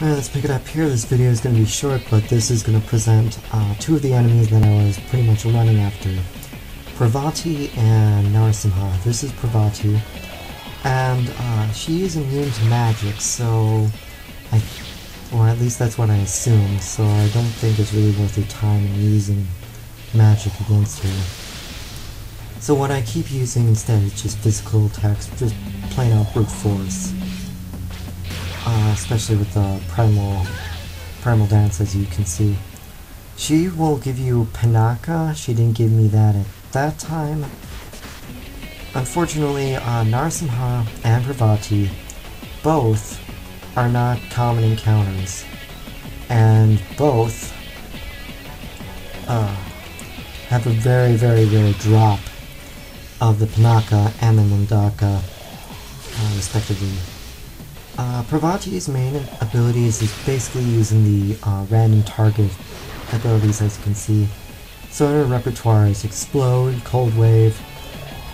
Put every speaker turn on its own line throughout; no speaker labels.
Alright, let's pick it up here. This video is going to be short, but this is going to present two of the enemies that I was pretty much running after. Parvati and Narasimha. This is Parvati, and she is immune to magic, so or at least that's what I assume, so I don't think it's really worth your time in using magic against her. So what I keep using instead is just physical attacks, just plain out brute force. Especially with the primal dance, as you can see. She will give you Pinaka. She didn't give me that at that time. Unfortunately, Narasimha and Parvati both are not common encounters, and both have a very, very rare drop of the Pinaka and the Nandaka, respectively. Parvati's main abilities is basically using the random target abilities, as you can see. So her repertoire is Explode, Cold Wave,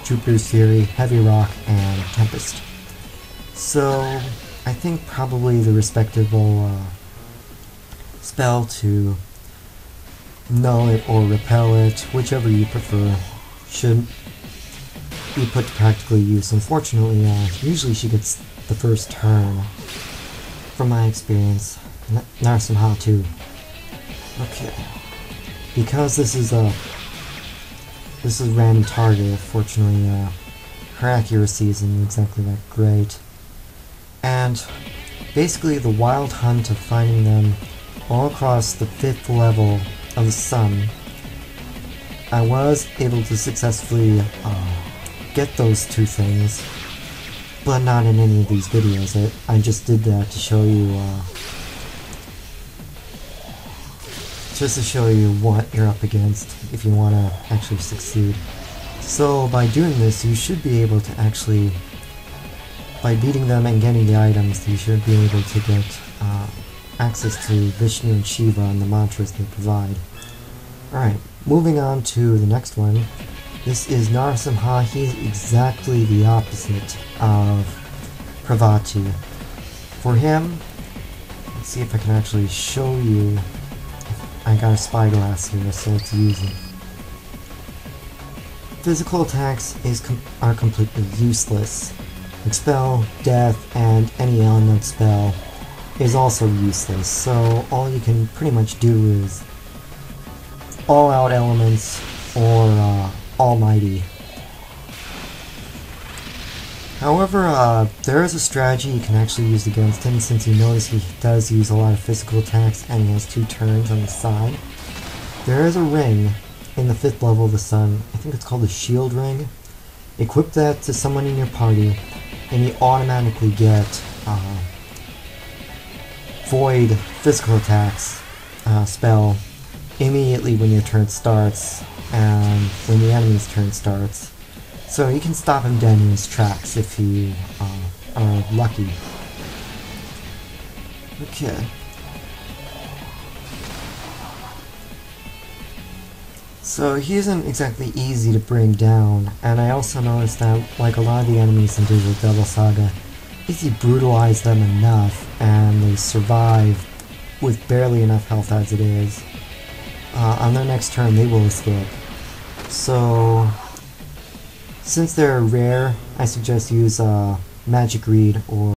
Jupiter's Fury, Heavy Rock, and Tempest. So I think probably the respectable spell to null it or repel it, whichever you prefer, should be put to practical use. Unfortunately, usually she gets the first turn, from my experience. Narasimha too. Okay. Because this is random target, fortunately, her accuracy isn't exactly that great. And basically the wild hunt of finding them all across the 5th level of the sun, I was able to successfully get those two things, but not in any of these videos. I just did that to show you, what you're up against if you want to actually succeed. So by doing this, you should be able to actually, by beating them and getting the items, you should be able to get access to Vishnu and Shiva and the mantras they provide. Alright, moving on to the next one. This is Narasimha. He's exactly the opposite of Parvati. For him, let's see if I can actually show you. I got a spyglass here, so let's use it. Physical attacks are completely useless. Expel, Death, and any element spell is also useless, so all you can pretty much do is all-out elements or Almighty. However, there is a strategy you can actually use against him, since you notice he does use a lot of physical attacks and he has 2 turns on the side. There is a ring in the 5th level of the sun. I think it's called the Shield Ring. Equip that to someone in your party and you automatically get Void physical attacks spell immediately when your turn starts and when the enemy's turn starts. So you can stop him dead in his tracks if you are lucky. Okay. So he isn't exactly easy to bring down, and I also noticed that, like a lot of the enemies in Digital Devil Saga, if you brutalize them enough and they survive with barely enough health as it is, on their next turn they will escape. So since they're rare, I suggest use Magic Reed or